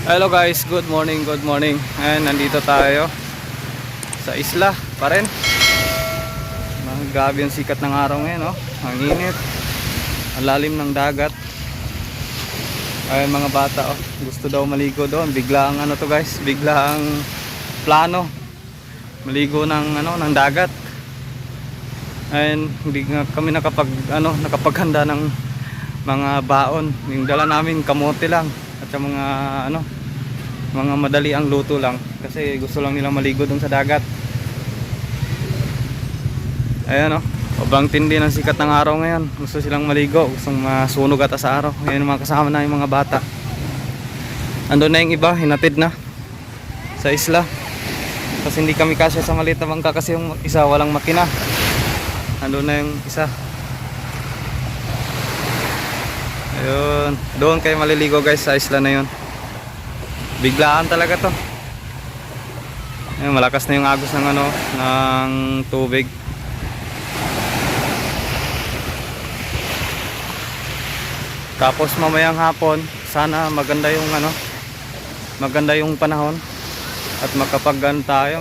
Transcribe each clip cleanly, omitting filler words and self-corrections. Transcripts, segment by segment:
Hello guys, good morning, good morning. And nandito tayo sa isla pa rin. Grabe yung sikat ng araw ngayon, no? Ang init. Ang lalim ng dagat. Ay mga bata, oh, gusto daw maligo doon. Bigla ang ano to guys, bigla ang plano. Maligo ng dagat. And hindi nga kami nakapaghanda ng mga baon. Yung dala namin kamote lang at sa mga madali ang luto lang kasi gusto lang nilang maligo dun sa dagat. Ayan, oh, obang tindi ng sikat ng araw ngayon. Gusto silang maligo, gustong masunog ata sa araw. Ayan, mga kasama na yung mga bata. Andun na yung iba, hinatid na sa isla kasi hindi kami kasya sa maliit na bangka kasi yung isa walang makina. Andun na yung isa. Ayun, doon kayo maliligo guys sa isla na yun. Biglaan talaga to. Ayun, malakas na yung agos ng tubig. Tapos mamayang hapon, sana maganda yung panahon at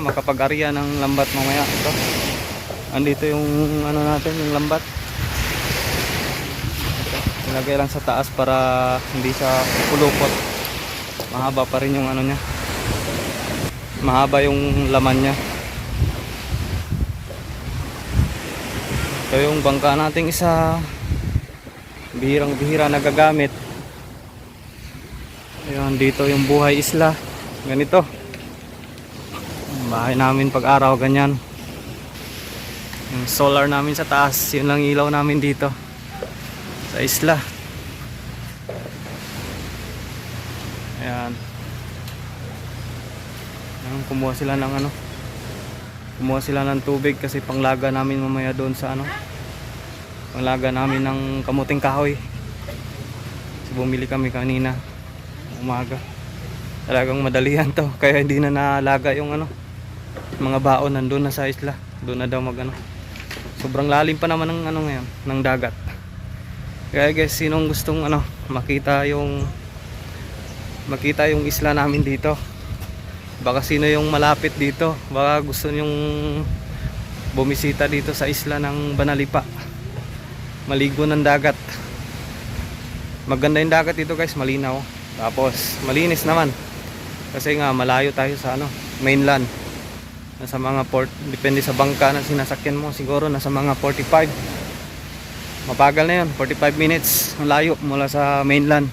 makapag-ariya ng lambat mamaya. Ito. Andito yung yung lambat. Ilagay lang sa taas para hindi siya pulupot. Mahaba pa rin yung niya. Mahaba yung laman niya. Ito yung bangka nating isa. Bihirang-bihira nagagamit. Ayun, dito yung buhay isla. Ganito. Bahay namin pag araw ganyan. Yung solar namin sa taas, yun lang ilaw namin dito sa isla. Ayan. Ayan, kumuha sila ng tubig kasi panglaga namin mamaya doon sa panglaga namin ng kamuting kahoy. So, bumili kami kanina umaga. Talagang madalian to kaya hindi na nalaga yung mga baon nandun na sa isla. Doon na daw sobrang lalim pa naman ng ngayon ng dagat. Kaya guys, sinong gustong makita yung isla namin dito, baka sino yung malapit dito, baka gusto nyong bumisita dito sa isla ng Banalipa, maligo ng dagat. Maganda yung dagat dito guys, malinaw, tapos malinis naman kasi nga malayo tayo sa mainland. Nasa mga port, depende sa bangka na sinasakyan mo, siguro nasa mga 45, mabagal na yun, 45 minutes ang layo mula sa mainland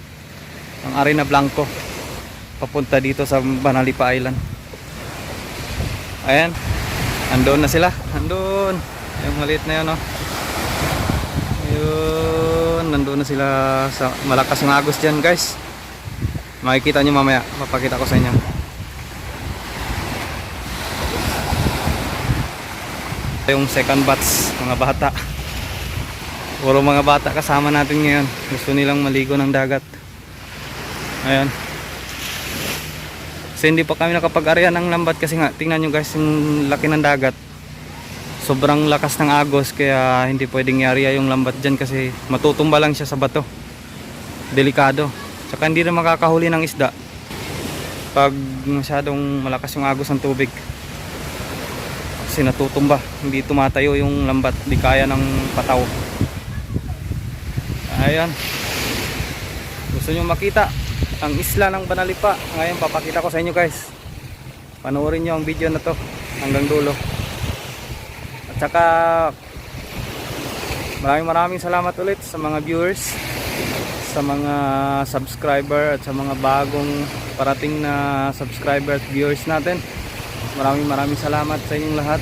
ang Arena Blanco papunta dito sa Banalipa Island. Ayan, andun na sila, andun yung maliit na yun, ayun, nandun na sila sa malakas ng agos dyan guys. Makikita nyo mamaya, mapakita ko sa inyo. Yung second batch, mga bata, puro mga bata kasama natin ngayon, gusto nilang maligo ng dagat. Ayan. So hindi pa kami nakapag-ariya ng lambat kasi nga tingnan nyo guys yung laki ng dagat. Sobrang lakas ng agos kaya hindi pwedeng i-ariya yung lambat dyan kasi matutumba lang siya sa bato. Delikado. Tsaka hindi na makakahuli ng isda pag masyadong malakas yung agos ng tubig. Kasi natutumba, hindi tumatayo yung lambat, hindi kaya ng pataw. Ayan. Gusto nyo makita ang isla ng Banalipa, ngayon papakita ko sa inyo guys. Panoorin nyo ang video na to hanggang dulo. At saka maraming salamat ulit sa mga viewers, sa mga subscriber at sa mga bagong parating na subscriber at viewers natin. Maraming salamat sa inyong lahat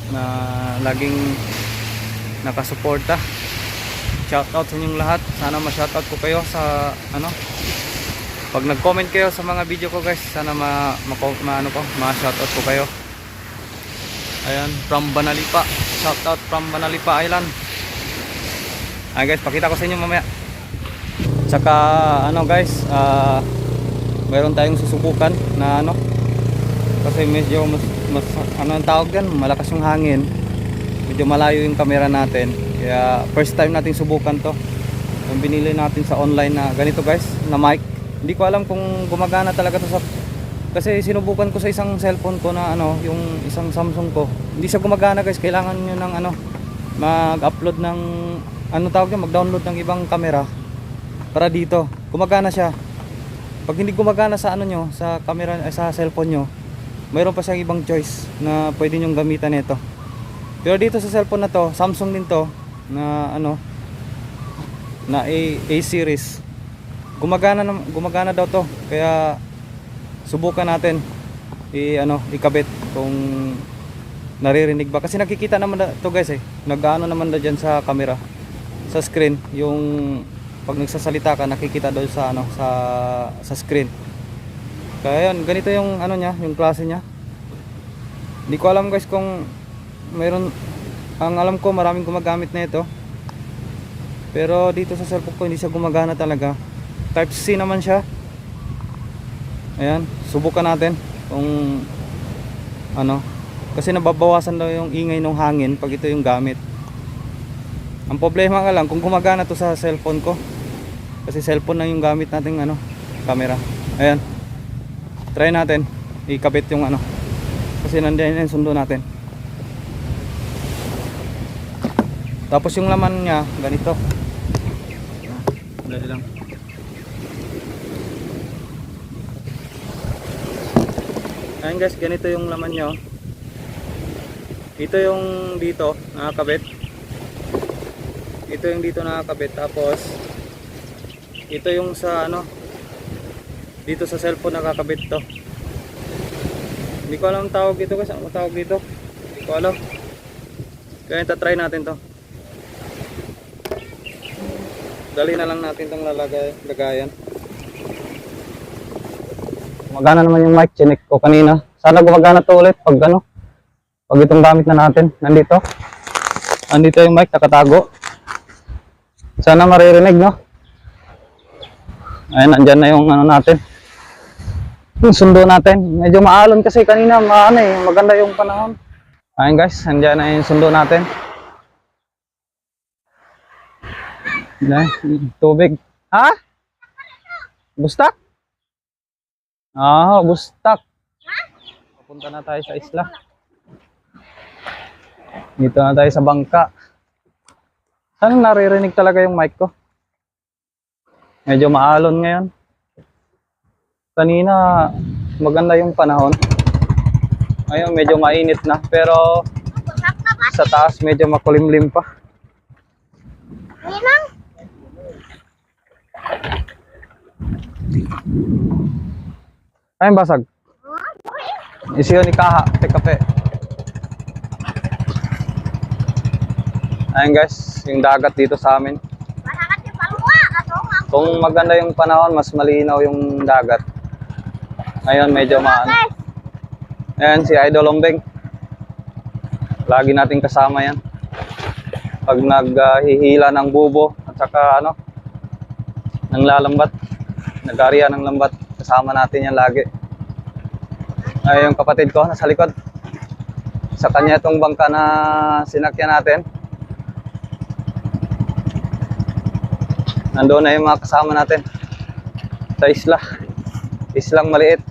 na laging nakasuporta. Shoutout sa inyong lahat. Sana ma-shoutout ko kayo sa pag nag-comment kayo sa mga video ko guys, sana ma-shoutout ko kayo. Ayan, from Banalipa. Shoutout from Banalipa Island. Ayan guys, pakita ko sa inyo mamaya. Tsaka guys, mayroon tayong susubukan na kasi medyo mas ang tawag dyan, malakas yung hangin. Medyo malayo yung camera natin. Kaya first time natin subukan to. Yung binili natin sa online na ganito guys, na mic. Hindi ko alam kung gumagana talaga to sa, kasi sinubukan ko sa isang cellphone ko na ano, yung isang Samsung ko. Hindi siya gumagana guys. Kailangan niyo ng ano, mag-upload ng ano tawag niya, mag-download ng ibang camera para dito. Gumagana siya. Pag hindi gumagana sa ano nyo, sa camera, sa cellphone nyo, mayroon pa siyang ibang choice na pwede nyong gamitan nito. Pero dito sa cellphone na to, Samsung din to, na ano, na A series. Gumagana daw to. Kaya subukan natin ikabit kung naririnig ba. Kasi nakikita naman to guys eh. Nag-ano naman na dyan sa camera, sa screen, yung pag nagsasalita ka nakikita doon sa ano, sa screen. Kaya yun, ganito yung ano niya, yung klase niya. Hindi ko alam guys kung mayroon, ang alam ko maraming gumagamit na ito. Pero dito sa cellphone ko hindi siya gumagana talaga. Type C naman siya. Ayan, subukan natin kung ano, kasi nababawasan daw yung ingay ng hangin pag ito yung gamit. Ang problema nga lang kung gumagana to sa cellphone ko. Kasi cellphone na yung gamit nating ano, camera. Ayan. Try natin ikabit yung ano. Kasi nandiyan yung sundo natin. Tapos yung laman niya ganito. Dali lang. Ayan guys, ganito yung laman niya. Ito yung dito nakakabit. Ito yung dito nakakabit. Tapos ito yung sa ano, dito sa cellphone nakakabit to. Hindi ko alam tawag dito guys. Ano tawag dito? Hindi ko alam. Kaya try natin to. Dali na lang natin itong lagayan. Gumagana naman yung mic. Chinik ko kanina. Sana gumagana to ulit pag ano, pag itong gamit na natin. Nandito yung mic, nakatago. Sana maririnig, no? Ayan, nandyan na yung ano natin, yung sundo natin. Medyo maalon kasi kanina, maganda yung panahon. Ayan guys, nandyan na yung sundo natin. Tubig. Ha? Bustak? Bustak. Papunta na tayo sa isla. Dito na tayo sa bangka. Saan naririnig talaga yung mic ko? Medyo maalon ngayon. Kanina maganda yung panahon. Ngayon medyo mainit na, pero sa taas medyo makulimlim pa. Ayun basag. Isiyo ni Kaha, kape. Ayun guys, yung dagat dito sa amin. Kung maganda yung panahon, mas malinaw yung dagat. Ngayon medyo maano. Ayan si Idol Lombeng. Lagi nating kasama yan. Pag naghihila ng bubo at saka ano, ng lalambat, nag-aariya ng lambat, kasama natin yan lagi. Ay, yung kapatid ko nasa likod. Sa kanya itong bangka na sinakyan natin. Nandoon na yung mga kasama natin sa isla. Islang maliit.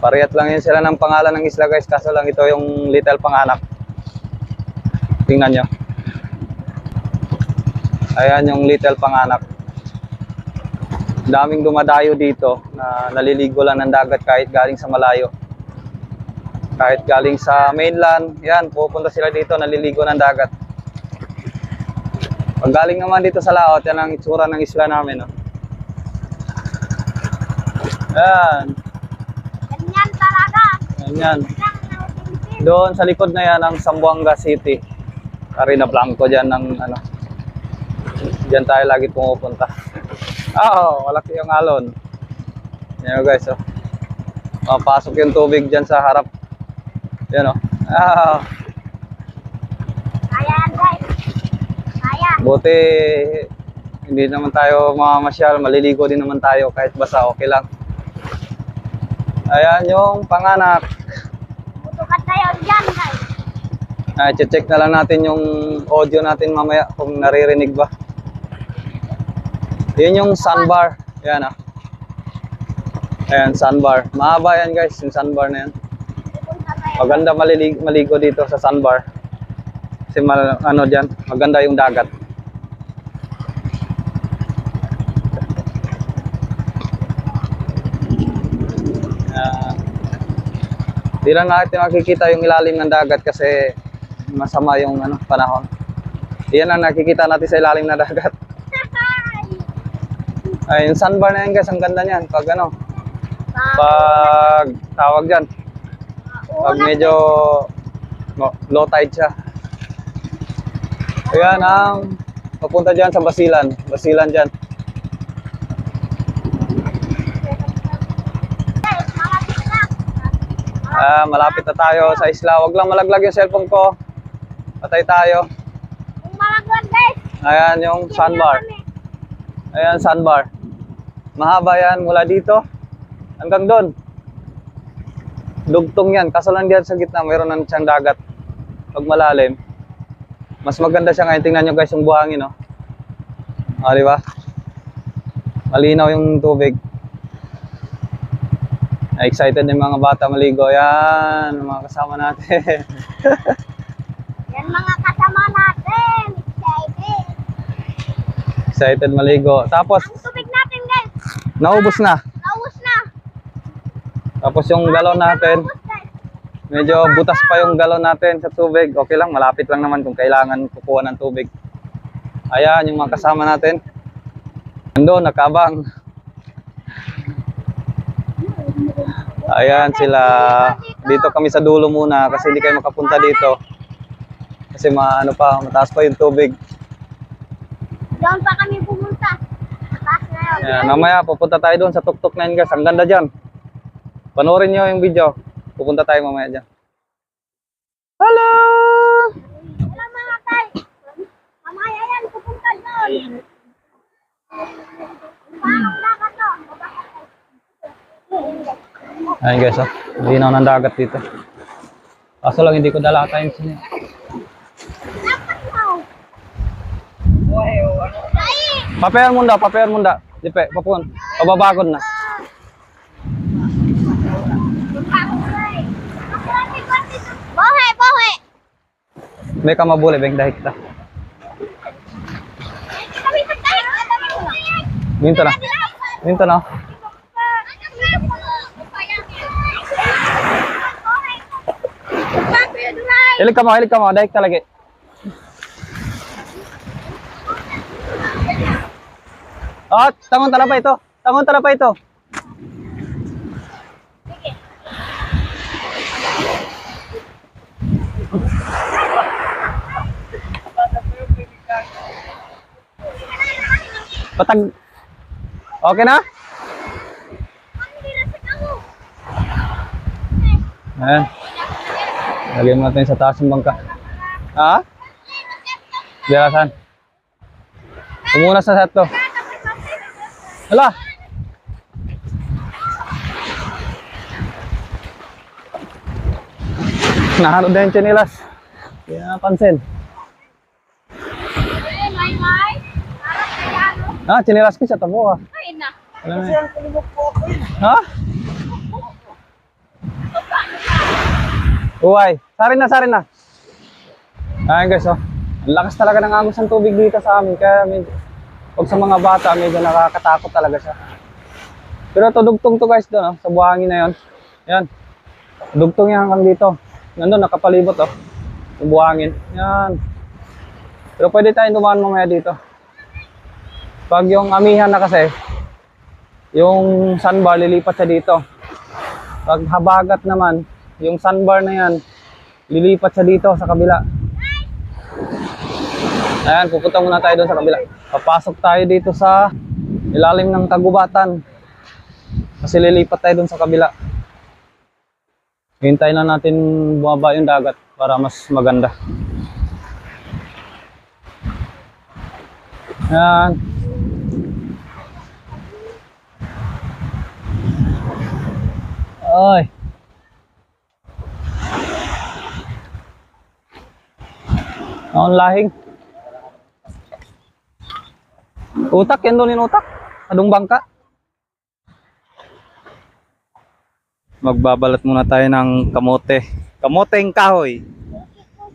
Parehas lang yun sila ng pangalan ng isla guys. Kaso lang ito yung Little Panganak. Tingnan nyo. Ayan yung Little Panganak. Daming dumadayo dito na naliligo lang ng dagat kahit galing sa malayo. Kahit galing sa mainland, yan, pupunta sila dito, naliligo ng dagat. Pag galing naman dito sa laot, yan ang itsura ng isla namin. No? Ayan. Ganyan talaga. Ganyan. Doon sa likod na yan ang Zamboanga City. Arena Blanco dyan ng ano. Diyan tayo lagi pumupunta. Malaki yung alon. Yan guys, oh. Mapasok yung tubig dyan sa harap. Yan, oh. Kaya guys. Kaya. Buti hindi naman tayo mamamasyal, maliligo din naman tayo kahit basa, okay lang. Ayan yung Panganak. Tutukan tayo dyan guys. Check na lang natin yung audio natin mamaya kung naririnig ba. Yun yung sandbar. Yan ah. Ayan, sandbar. Mahaba yan guys, yung sandbar na yan. Pupunta tayo. Maganda maligo dito sa sandbar. Kasi ano dyan, maganda yung dagat. Di lang natin makikita yung ilalim ng dagat kasi masama yung panahon. Yan ang nakikita natin sa ilalim ng dagat. Ay, yung sandbar na yan guys, ang ganda niyan. Pag pag tawag dyan, pag medyo low tide siya. Ayan ang papunta dyan sa Basilan. Basilan dyan. Malapit na tayo sa isla. Huwag lang malaglag yung cellphone ko. Patay tayo. Malaglag guys. Ayan yung sandbar. Ayan sandbar. Mahaba yan mula dito hanggang doon. Dugtong yan. Kaso lang diyan sa gitna mayroon ng siyang dagat. Pag malalim. Mas maganda siya ngayon. Tingnan nyo guys yung buhangin. Oh. Di ba? Malinaw yung tubig. Excited yung mga bata maligo. Yan, mga kasama natin. Yan mga kasama natin. Excited. Excited maligo. Tapos, Ang tubig natin guys. naubos na. Naubos na. Tapos yung galon natin, Naubos guys. medyo butas pa yung galon natin sa tubig. Okay lang, malapit lang naman kung kailangan kukuha ng tubig. Ayan, yung mga kasama natin. Ando, nakabang. Ayan sila. Dito kami sa dulo muna kasi hindi kayo makapunta dito. Kasi mataas pa yung tubig. Doon pa kami pumunta. Taas na yun. Ayan, mamaya pupunta tayo doon sa tuktok na yun guys. Ang ganda dyan. Panoorin nyo yung video. Pupunta tayo mamaya dyan. Hello! Wala mga guys. Mamaya yan pupunta doon. Parang dagat to. Ayan guys, oh. Linaw ng dagat dito. Kaso lang hindi ko dala tayong sini. Dapat daw. Paper munda. Dipe, papun. Pababagod na. Bohe. May ka mabuli, beng dahil kita. Minto na. Minto na. Ilig ka mo. Dahil talaga. Oh, tangon tala pa ito. Patag. Okay na? Ayan. Lagyan natin sa taas ng bangka. Ha? Dirasan. Umunas na sa ito. Hala. Nahanod na yung chinilas. Hindi na napansin. Chinilas ko siya tabo ha. Alam mo yun. Ha? Uway. Sarin na. Ayan guys, oh. Ang lakas talaga ng agos ng tubig dito sa amin. Kaya pag sa mga bata, medyo nakakatakot talaga siya. Pero ito, dugtong to guys doon, oh, sa buhangin na yun. Yan. Dugtong yan hanggang dito. Nandun, nakapalibot, oh. Yung buhangin. Yan. Pero pwede tayong dumaan mamaya dito. Pag yung amihan na kasi, yung sandbar, lilipat siya dito. Pag habagat naman, yung sandbar na yan, lilipat siya dito sa kabila. Ayan, pupunta muna tayo doon sa kabila. Papasok tayo dito sa ilalim ng kagubatan. Kasi lilipat tayo doon sa kabila. Hintayin na natin bumaba yung dagat para mas maganda. Ayan. Ay. Ang lahing. Utak, yan doon yung utak. Adong bangka. Magbabalat muna tayo ng kamote. Kamoteng kahoy.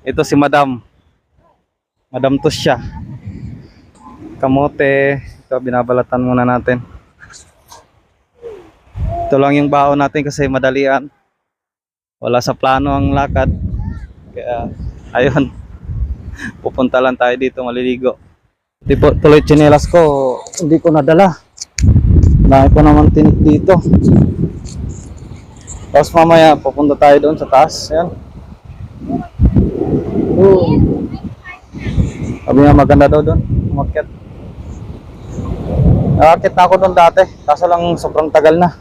Ito si Madam. Madam Tusya. Kamote. Ito binabalatan muna natin. Ito lang yung baon natin kasi madalian. Wala sa plano ang lakad. Kaya ayun. Pupunta lang tayo dito maliligo. Tuloy tsinelas ko. Hindi ko nadala. Dahil ko naman tinik dito. Tapos mamaya pupunta tayo doon sa taas. Ayan. Sabi nga maganda daw doon. Umakyat. Nakakit na ako doon dati. Kaso lang sobrang tagal na.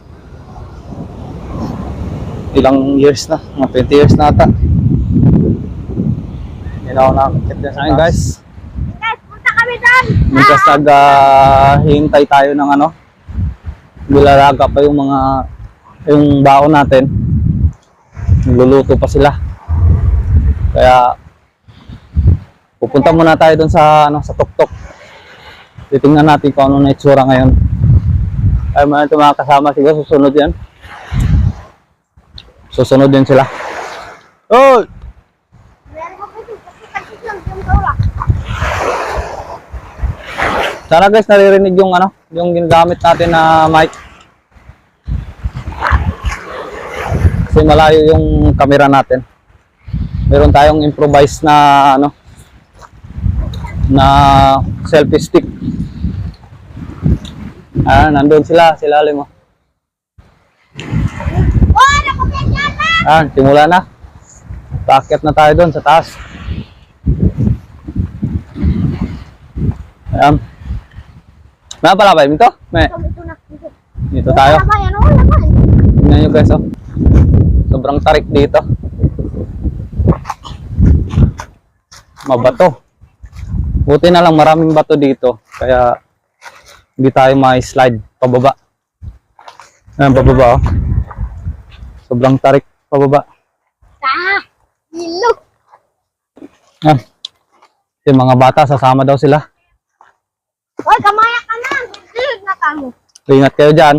Ilang years na. Mga 20 years na ata. Hindi na ako nakakit din sa taas. Ayun guys. Guys, punta kami doon. Minkas hintay tayo ng ano. Nilalaga pa yung baon natin. Nagluluto pa sila. Kaya pupunta muna tayo doon sa sa tuktok. Titingnan natin kung ano na itsura ngayon. Ay mga mga kasama siguro susunod yan. Susunod din sila. Oh! Meron ko kasi kasi lang yung tawla. Sana guys naririnig yung yung ginagamit natin na mic. Kasi malayo yung camera natin. Meron tayong improvised na na selfie stick. Nandun sila Limo. Oh, nakumpletan na! Simula na. Paakyat na tayo doon sa taas. Ayan. May palabay dito? May. Ito na. Dito tayo. Laban, ano? Laban. Tingnan nyo guys, oh. Sobrang tarik dito. Mabato. Buti na lang maraming bato dito. Kaya hindi tayo ma-slide pababa. Ayan, pababa, oh. Sobrang tarik pababa. Ilog. Ayan. Yung mga bata, sasama daw sila. Hoy, kamaya ka na. Ilog na kamo. Ingat kayo dyan.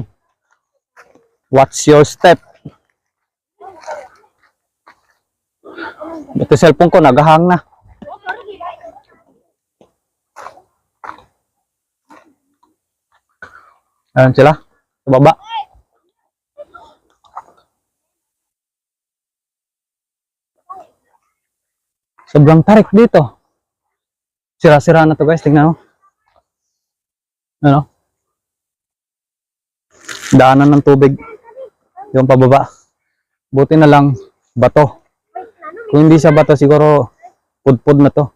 Watch your step. Ito cellphone ko, nagahang na. Ayan sila, sa baba. Sobrang tarik dito. Sira-sira na to guys, tingnan mo. Ano? Daanan ng tubig. Yung pababa. Buti na lang, bato. Kung hindi sa bato, siguro pudpud na to.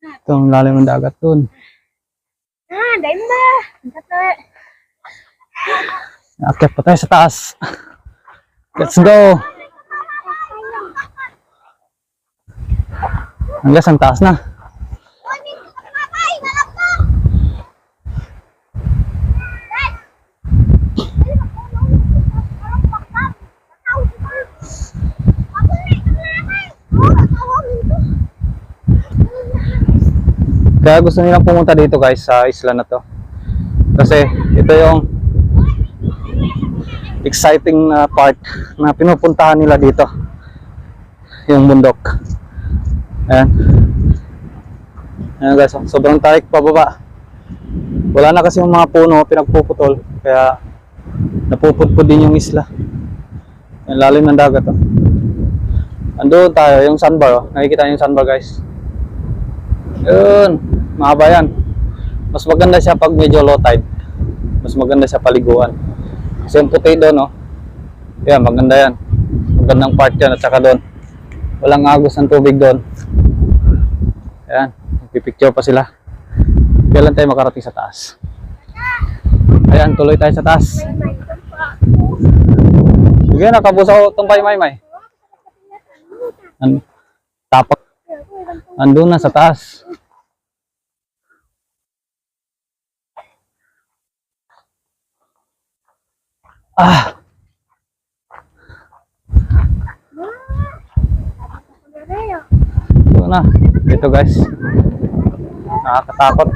Ito ang lalim ng dagat dun. Dahil na. Akyat pa tayo sa taas. Let's go! Hanggang ang taas na. Kaya gusto nilang pumunta dito guys sa isla na to. Kasi ito yung exciting na part na pinupuntahan nila dito. Yung bundok. Ayan. Ayan guys, sobrang tarik pababa. Wala na kasi yung mga puno pinagpuputol. Kaya napupudpud din yung isla. Ang lalim ng dagat. Oh. Andun tayo, yung sandbar. Oh. Nakikita yung sandbar guys. Yun. Mahaba yan. Mas maganda siya pag medyo low tide. Mas maganda siya paliguan. Kasi yung puti doon, no? Yan, maganda yan. Magandang part yan. At saka doon, walang agos ng tubig doon. Ayan, pipicture pa sila. Kailan tayo makarating sa taas? Ayan, tuloy tayo sa taas. Sige, nakabusa ko itong Maymay. Tapak. Andun na sa taas. Ito na. Dito guys. Nakakatakot.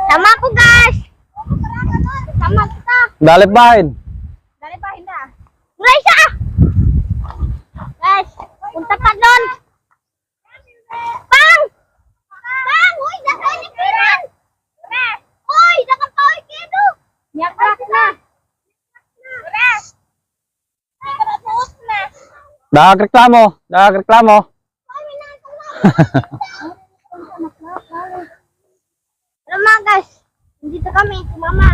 Sama ko guys. Sama kita. Dalip bahin. Dali pa hinda. Mulai siya. Guys, punta ka doon. Bang! Bang! Uy, daka ni Kiran. Uy, daka pa uy kido. Nyakrak na. Dahag reklamo. Dahag reklamo. Ano mga guys? Nandito kami, si Mama.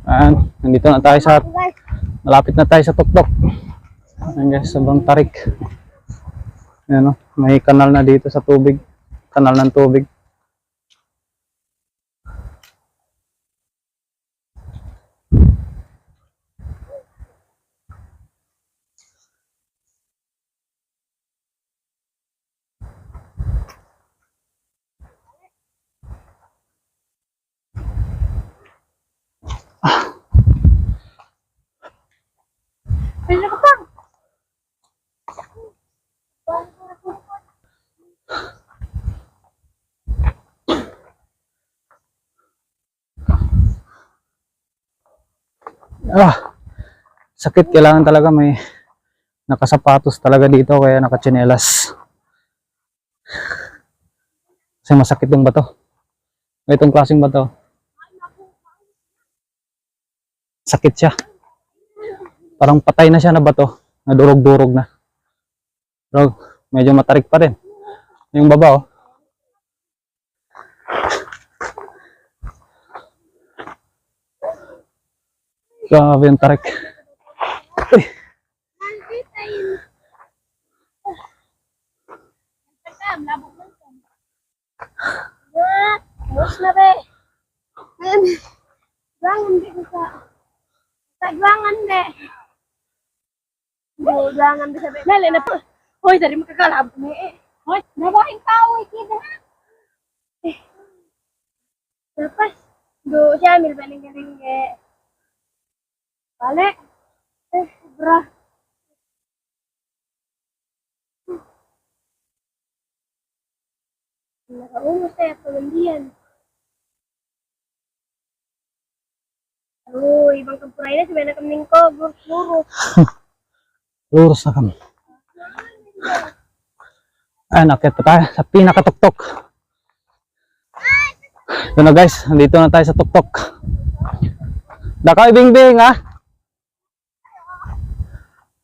Ayan, nandito na tayo sa, Guys, malapit na tayo sa tuktok. Ayan guys, sobrang tarik. Ayan o, may kanal na dito sa tubig. Kanal ng tubig. pwede ka pang. Sakit, kailangan talaga may nakasapatos talaga dito, kaya nakatsinelas. Kasi masakit yung bato. Itong klaseng bato. Sakit siya. Parang patay na siya na bato. Nadurog-durog na. Pero medyo matarik pa rin. Yung baba oh. Grabe yung tarik. Uy. Terus na be. Gwangan be ka. Gwangan be. Gwangan be sabi. Nale na po. Hoy, dari makakalab ni. Hoy, nabaing tao kita. Lepas do siya mil baling-baling balik. Bra. Nakaumo saya pelandian. Aduh, ibang kampuray na, sabi na kaming ko, lurus. Lurus na kami. Ayan, akit pa tayo sa pinakatuktok. Yun na guys, nandito na tayo sa tuktok. Dakaw ibing-bing ha.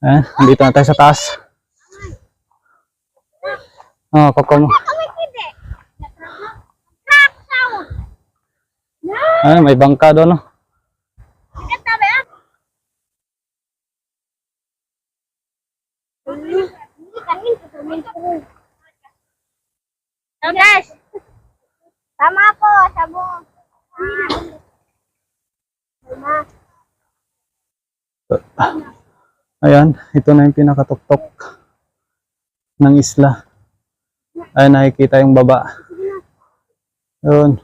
Ayan, nandito na tayo sa taas. Oh, koko mo. Ayan, may bangka doon no. So guys, sama po, sabo. Ayan, ito na yung pinakatuktok ng isla. Ayan, nakikita yung baba. Yun.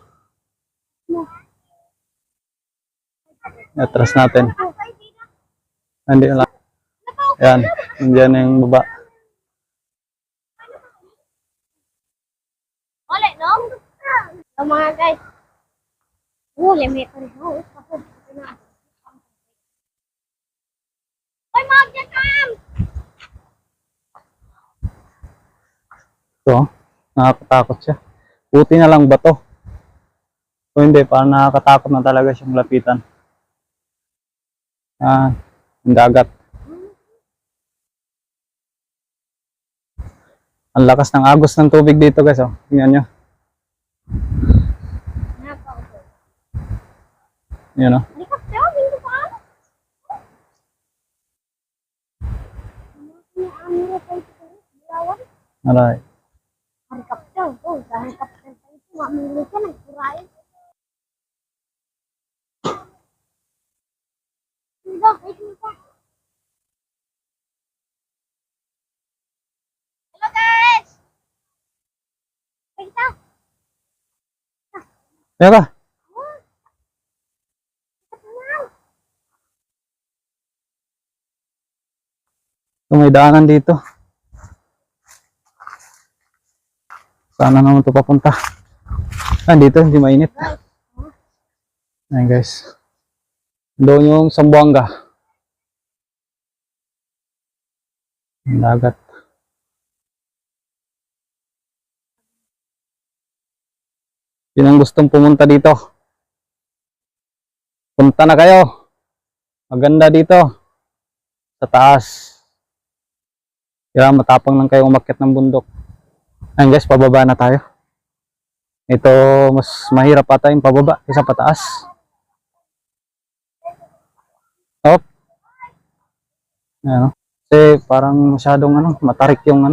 Atras natin. Hindi lang. Ayan, nandiyan na yung baba. Oleh, no? So mga guys, limit pa rin. Hoy, mag-jam! Ito, nakakatakot siya. Buti na lang bato. Kung hindi, parang nakakatakot na talaga siyang lapitan. Yung dagat. Ang lakas ng agos ng tubig dito guys. Oh. Tingnan nyo. Yan o. Alright. Helikopter, oh, helikopter itu nggak miliknya yang kirain. Halo guys. Kita. Kaya ka? Kung may daanan dito. Sana naman ito papunta. Dito, hindi mainit. Ayan guys. Doon yung Zamboanga. Ang dagat. Yun ang gustong pumunta dito. Punta na kayo. Maganda dito. Sa taas. Kaya matapang lang kayo umakyat ng bundok. Ayan guys, pababa na tayo. Ito, mas mahirap ata yung pababa kaysa pataas. Hop. Ayan o. Kasi parang masyadong matarik yung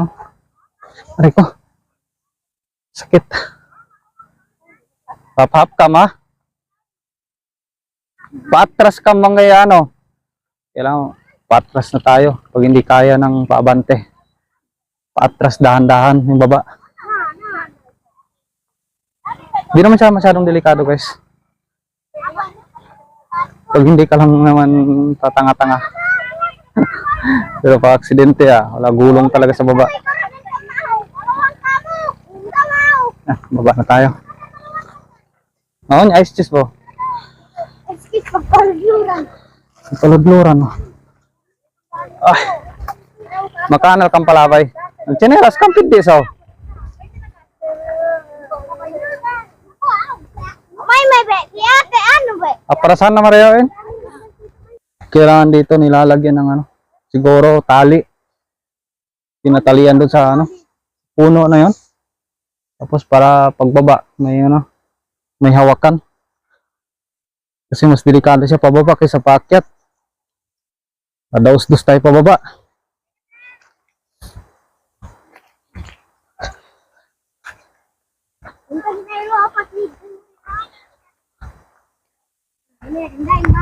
aray ko. Sakit. Papahap ka ma. Paatras ka mga kailangan paatras na tayo. Pag hindi kaya ng paabante. Paatras dahan-dahan yung baba. Hindi naman siya masyadong delikado guys. Pag hindi ka lang naman tatanga-tanga. Pero pag aksidente wala gulong talaga sa baba. Baba na tayo. Ice cheese po. Ice cheese pagpalagluran. Pagpalagluran. Makanal kang palabay. Ang chinelas kang pidis May be. Kaya ano be? Para saan na marehoin? Kailangan dito nilalagyan ng siguro tali. Tinatalian doon sa puno na yon. Tapos para pagbaba may hawakan. Kasi mas delikado siya pababa kaysa paakyat. Daos-dos tayo pababa.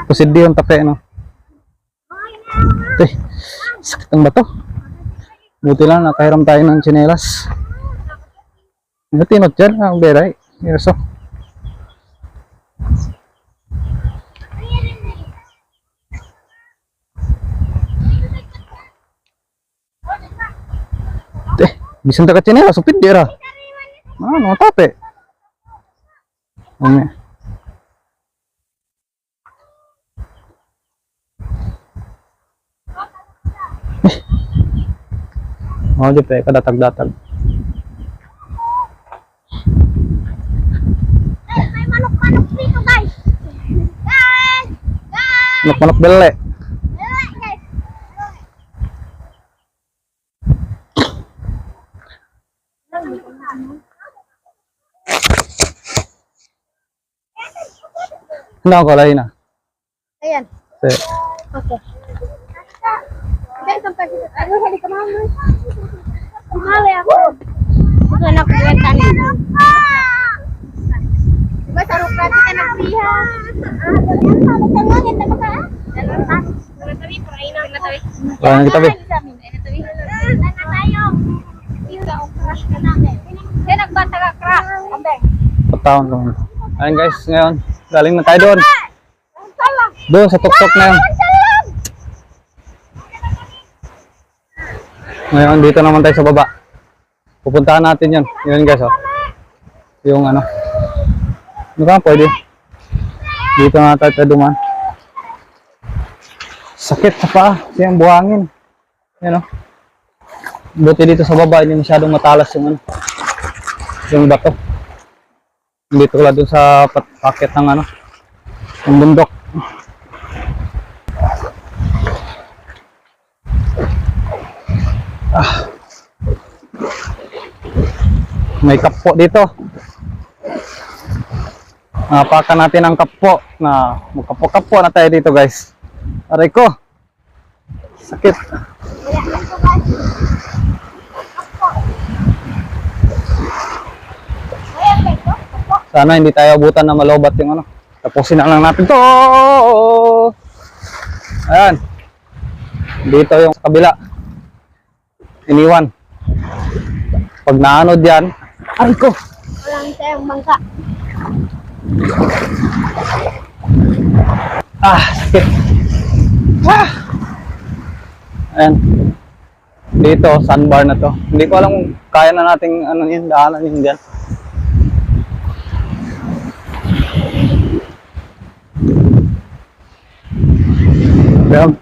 Pusid yung tape sakit ang bato. Buti lang nakahiram tayo ng tsinelas. Natinot dyan ang beray. Yeso. Bisan taga tsinelas upid dira. Tape. Di pa kadatag-datag. May manok-manok dito guys. Guys! Manok-manok bele. Guys! Ano ko lain na? Ayan. Okay. Guys, sampai dito. Ano hali ka mama? Kumali ako. Gusto na ko yung tanin. Diba sa rukrati ka nagpiha? Tanongin na baka? Parang kita be. Kaya nagbata ka crack. Patawon ko. Ayun guys, ngayon galing na tayo doon. Doon sa tuktok na yun. Ngayon dito naman tayo sa baba. Pupuntahan natin yun. Yun guys yung pwede. Dito na tayo duman. Sakit sa paa. Kasi ang buhangin. Yan Buti dito sa baba, hindi masyadong matalas yung bato. Hindi tulad dun sa paket ng yung bundok. May kappo dito. Napakan natin ang kappo na magkapo-kapo na tayo dito guys. Aray ko. Sakit. Sana hindi tayo abutan na malobat yung tapusin na lang natin to. Ayan. Dito yung sa kabila. Iniwan. Pag naanod yan, aray ko. Walang tayong bangka. Sakit. Ayan. Dito, sandbar na to. Hindi ko alam kung kaya na nating yun, daanan yun dyan. Ayan.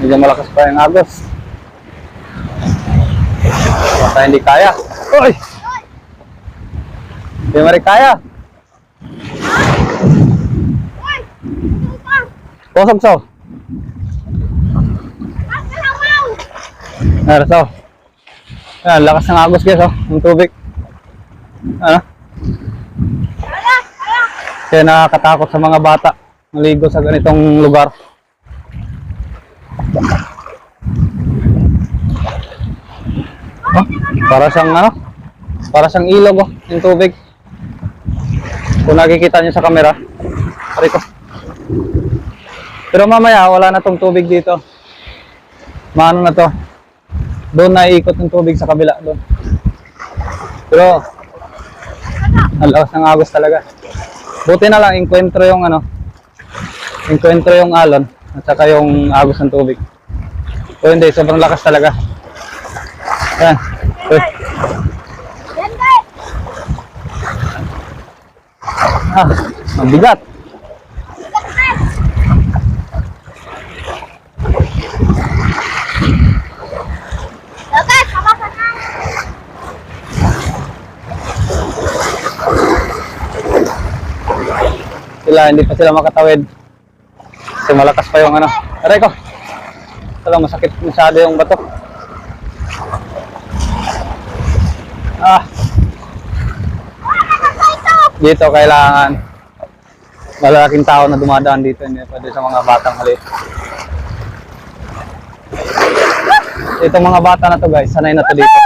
Medyo malakas pa yung agos. Baka hindi kaya. Uy! Hindi mo rin kaya. Posog so. Ayan so. Ayan, lakas ng agos guys oh. Yung tubig. Ano? Kaya nakakatakot sa mga bata maligo sa ganitong lugar. Oh, para siyang ano? Para siyang ilog oh, yung tubig. Kung nakikita niyo sa camera. Ariko. Pero mamaya wala na tong tubig dito. Maano na to? Doon na iikot yung tubig sa kabila doon. Pero ang lakas ng agos talaga. Buti na lang enkwentro yung ano. Enkwentro yung alon at saka yung agos ng tubig. O hindi, sobrang lakas talaga. Ayan. Uy. Ah, ang bigat. Hindi pa sila makatawid. Kasi malakas pa yung ano. Aray ko. Ito lang, masakit masyado yung bato. Ah. Dito kailangan malalaking tao na dumadaan dito. Hindi pwede sa mga batang maliit. Itong mga bata na to guys, sanay na to dito.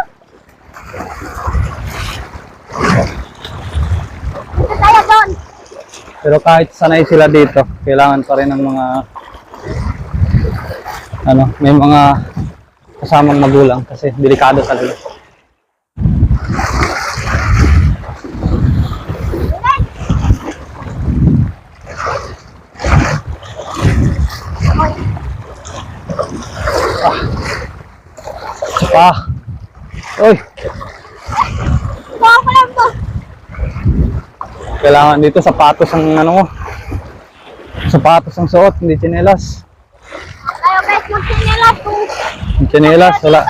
Pero kahit sanay sila dito, kailangan pa rin ng mga ano, may mga kasamang magulang kasi delikado talaga. Ah. Uy. Kailangan dito sapatos ang ano mo. Sapatos ang suot, hindi tsinelas. Tayo guys, magsinelas po. Yung tsinelas, wala.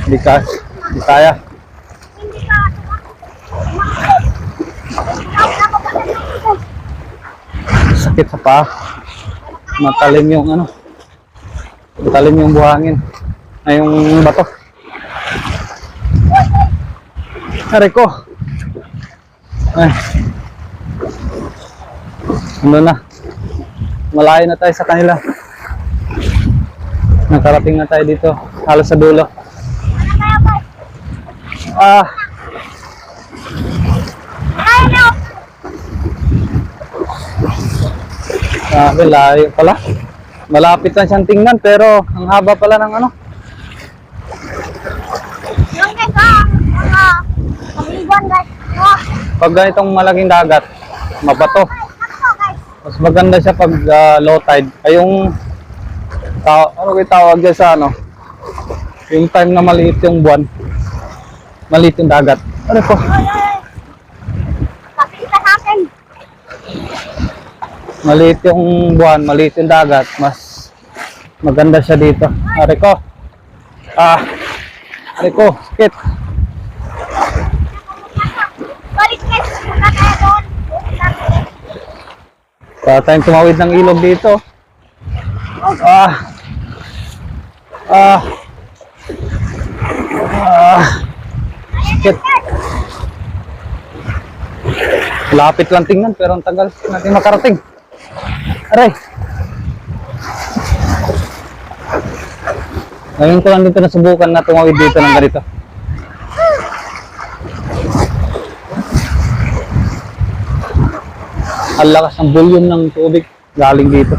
Hindi kaya. Hindi ka. Sakit sa paa. Matalim yung ano. Matalim yung buhangin. Ay, yung bato. Aray ko. Ay. Ano na. Malayo na tayo sa kanila. Nakarating na tayo dito. Halos sa dulo. Ah. Sabi, layo pala. Malapit lang siyang tingnan pero ang haba pala ng ano. Yung guys, kamigon guys. Pag ganitong malaking dagat, mabato. Mas maganda siya pag low tide. Ay yung ano kayo tawag dyan sa ano? Yung time na maliit yung buwan. Maliit yung dagat. Ano po? Pakita sa akin. Maliit yung buwan, maliit yung dagat. Mas maganda siya dito. Ari ko. Ah. Ari ko. Sakit. Balik guys, punta tayo doon. Para tayong tumawid ng ilog dito. Ah. Ah. Ah. Sakit. Lapit lang tingnan pero ang tagal natin makarating. Aray. Ngayon ko lang dito nasubukan na tumawid dito ng ganito. Ang lakas ng volume ng tubig. galing dito.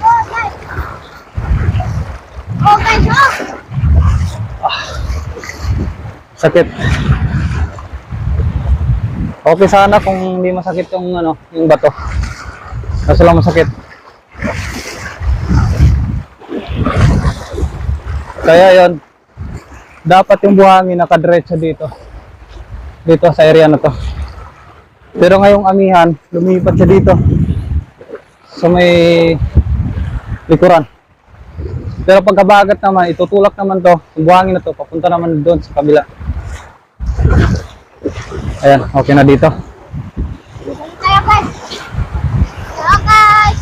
Oh, guys. Oh, guys, oh. Sakit. Okay sana kung hindi masakit yung ano, yung bato. Kaso lang masakit. Kaya yon, dapat yung buhangin nakadiretso dito. Dito sa area na to. Pero ngayong amihan, lumipat siya dito. So may likuran. Pero pagkabagat naman, itutulak naman to, yung buhangin na to, papunta naman doon sa kabila. Ayan, okay na dito. Tayo, guys. Tayo, guys.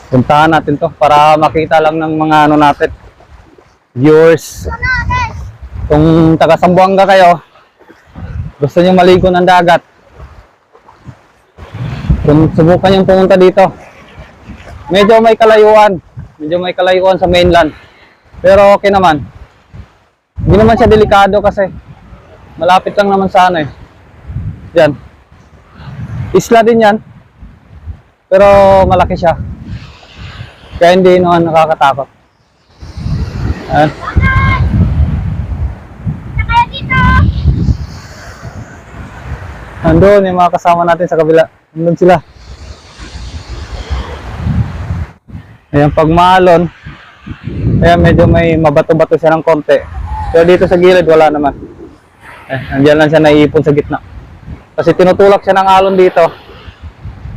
Puntahan natin to para makita lang ng mga ano natin, viewers. Ano, guys? Kung taga Zamboanga kayo, gusto nyo maligo ng dagat, kung subukan nyo pumunta dito, medyo may kalayuan sa mainland, pero okay naman. Hindi naman siya delikado kasi malapit lang naman sa ano eh. Yan, isla din yan, pero malaki siya, kaya hindi naman nakakatakot. Ayan. Na kayo dito. Nandun yung mga kasama natin sa kabila. Nandun sila. Ayan, pag maalon, ayan, medyo may mabato-bato siya ng konti. Pero dito sa gilid, wala naman. Nandiyan lang siya naiipon sa gitna. Kasi tinutulak siya ng alon dito.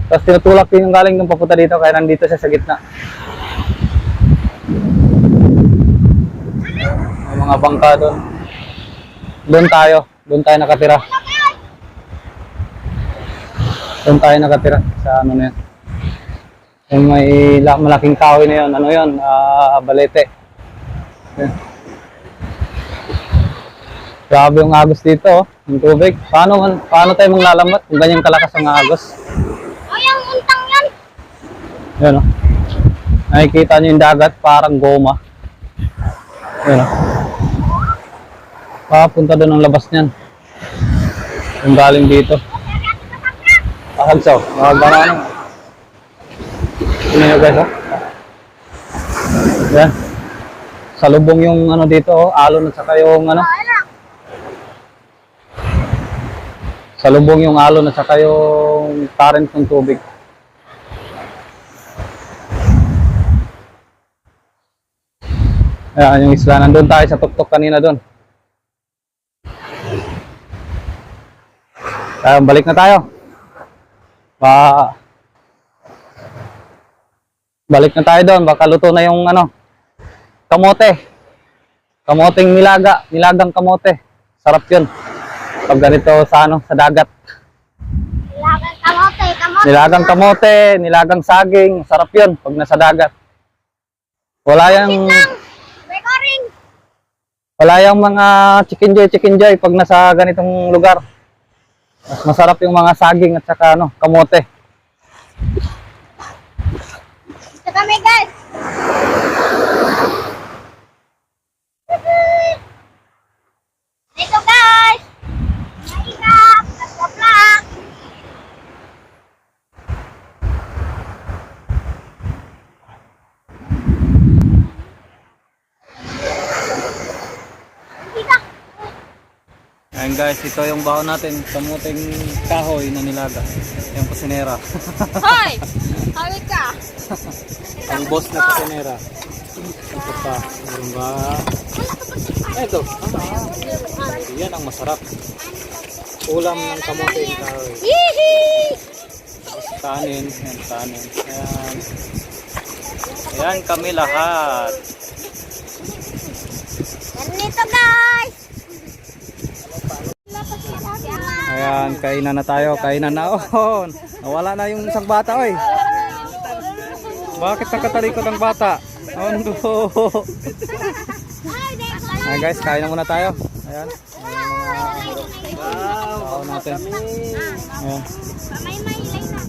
Tapos tinutulak din yung galing ng papunta dito, kaya nandito siya sa gitna. May mga bangka doon. Doon tayo nakatira. Doon tayo nakatira sa ano na yan. Yung may malaking kahoy na yun, ano yun, balete. Yan. Grabe yung agos dito, oh, yung tubig. Paano tayo manglalambat kung ganyang kalakas ang agos? Oh, yung untang yan. Yan, oh. Nakikita nyo yung dagat, parang goma. Yan, oh. Papunta doon ang labas niyan. Yung galing dito. Ahagsaw, ano. Tingnan nyo guys, oh. Yan. Salubong yung ano dito, oh, alon at saka yung ano. Salubong yung alon at saka yung current ng tubig. Ayan yung isla. Nandun tayo sa tuktok kanina doon. Balik na tayo. Balik na tayo doon. Baka luto na yung ano, kamote. Kamoteng nilaga. Nilagang kamote. Sarap yun. Pag ganito sa ano, sa dagat. Nilagang kamote, Nilagang kamote, nilagang saging. Sarap yun pag nasa dagat. Wala yung Recording. Wala yung mga chicken joy pag nasa ganitong lugar. Mas masarap yung mga saging at saka ano, kamote. Ito kami, guys. Ito, guys. Mahirap. Nagpa-vlog. Ayan guys, ito yung baon natin, kamuting kahoy na nilaga. Yung kusinera. Hoy! Hawig ka. Ang boss na kusinera. Ito pa, meron ba? Ito. Yan ang masarap. Ulam ng kamuting kahoy. Hihi! Kanin, yan kanin. Ayan. Ayan kami lahat. Ganito, guys. Ayan, kainan na tayo, kainan na. Oh, nawala na yung isang bata, oy. Bakit nakatalikod ang bata? Oh, no. Ayan guys, kain na muna tayo. Ayan. Wow, natin. Ayan. May na.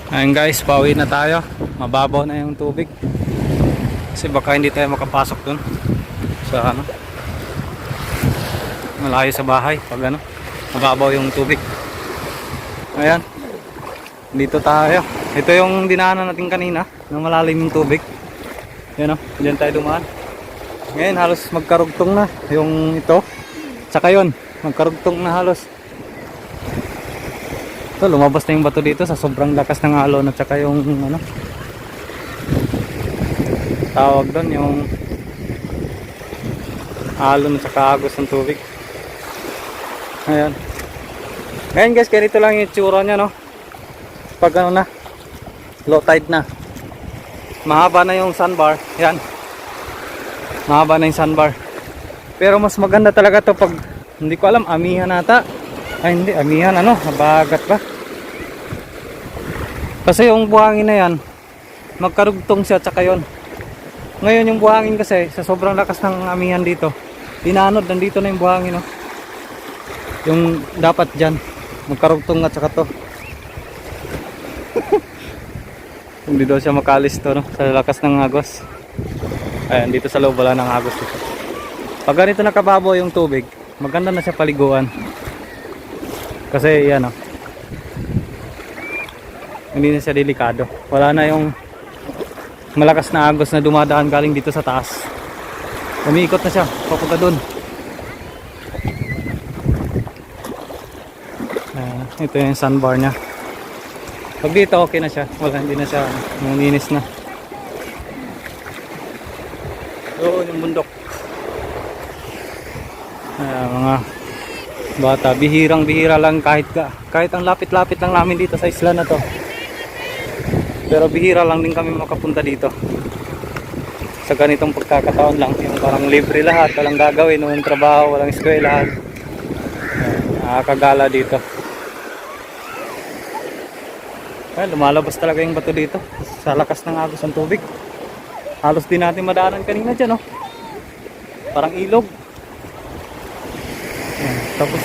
Ayun guys, pauwi na tayo. Mababaw na yung tubig. Kasi baka hindi tayo makapasok dun sa ano, malayo sa bahay pag ano, mababaw yung tubig. Ayan, dito tayo. Ito yung dinaanan natin kanina na malalim yung tubig. Ayan o, dyan tayo dumaan. Ngayon halos magkarugtong na yung ito. Tsaka yun, magkarugtong na halos. Ito, lumabas na yung bato dito sa sobrang lakas ng alon at saka yung ano, tawag doon, yung alon at saka agos ng tubig. Ayan. Ngayon guys, ganito lang yung itsura nya, no? Pag ano na, low tide na. Mahaba na yung sandbar. Yan. Mahaba na yung sandbar. Pero mas maganda talaga to pag, hindi ko alam, amihan nata. Ay hindi, amihan ano, habagat ba? Kasi yung buhangin na yan, magkarugtong siya tsaka yun. Ngayon yung buhangin kasi, sa sobrang lakas ng amihan dito, tinanod, nandito na yung buhangin, no? Yung dapat dyan, magkarugtong at saka to. Hindi daw siya makalis to, no? Sa lakas ng agos. Ayan, dito sa loob wala ng agos dito. Pag ganito nakababaw yung tubig, maganda na siya paliguan. Kasi yan o, hindi na siya delikado. Wala na yung malakas na agos na dumadaan galing dito sa taas. Umiikot na siya papunta dun. Ito yung sandbar nya. Pag dito okay na siya. Wala, hindi na siya nanginis na. Doon yung bundok. Mga bata, bihirang-bihira lang kahit ang lapit-lapit lang namin dito sa isla na to. Pero bihira lang din kami makapunta dito. Sa ganitong pagkakataon lang, yung parang libre lahat, walang gagawin, walang trabaho, walang eskwelahan. Nakakagala dito. Ay, lumalabas talaga yung bato dito sa lakas ng agos ng tubig. Halos din natin madaanan kanina dyan, oh. Parang ilog. Tapos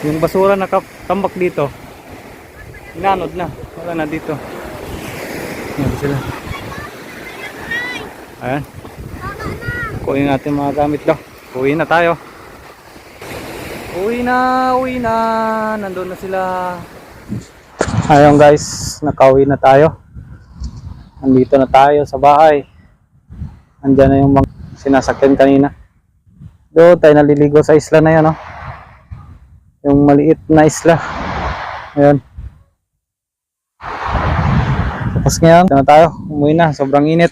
yung basura nakatambak dito, inanod na, wala na dito. Ayan sila. Ayan, kunin natin mga gamit daw. Uwi na tayo. Uwi na, nandun na sila. Ayun guys, nakauwi na tayo. Nandito na tayo sa bahay. Andyan na yung mga sinasakyan kanina. Doon tayo naliligo sa isla na yan, oh. Yung maliit na isla. Ayan. Tapos ngayon, na tayo. Umuwi na. Sobrang init.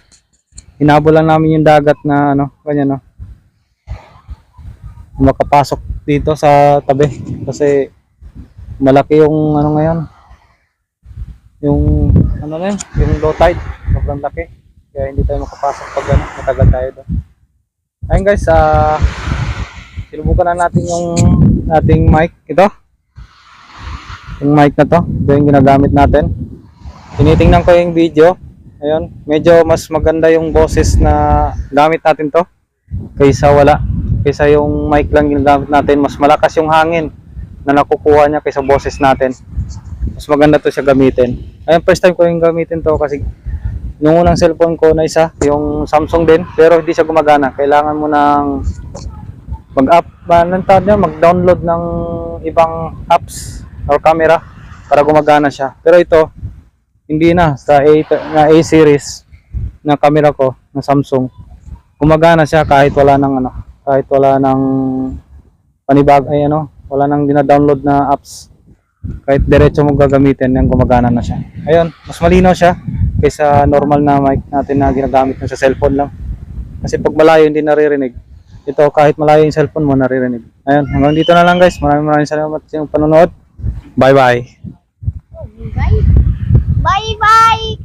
Hinabol lang namin yung dagat na ano, ganyan, no. Makapasok dito sa tabi. Kasi malaki yung ano ngayon. Yung ano na yun, yung low tide. Sobrang laki. Kaya hindi tayo makapasok pag ano, matagal tayo doon. Ayun guys, sinubukan na natin yung ating mic, ito yung mic na to, ito yung ginagamit natin. Tinitingnan ko yung video, ayun, medyo mas maganda yung boses na gamit natin to kaysa wala, kaysa yung mic lang ginagamit natin. Mas malakas yung hangin na nakukuha niya kaysa boses natin. Mas maganda to siya gamitin. Ayun, first time ko yung gamitin to kasi nung unang cellphone ko na isa, yung Samsung din, pero hindi siya gumagana. Kailangan mo ng mag-download ng ibang apps or camera para gumagana siya. Pero ito, hindi na. Sa A series na camera ko, na Samsung, gumagana siya kahit wala ng ano, kahit wala ng wala nang dina-download na apps. Kahit diretso mo gagamitin, yung gumagana na siya. Ayun, mas malinaw siya kaysa normal na mic natin na ginagamit sa cellphone lang. Kasi pag malayo hindi naririnig. Ito kahit malayo yung cellphone mo naririnig. Ayun, hanggang dito na lang guys. Maraming salamat sa inyong panonood. Bye bye. Bye bye.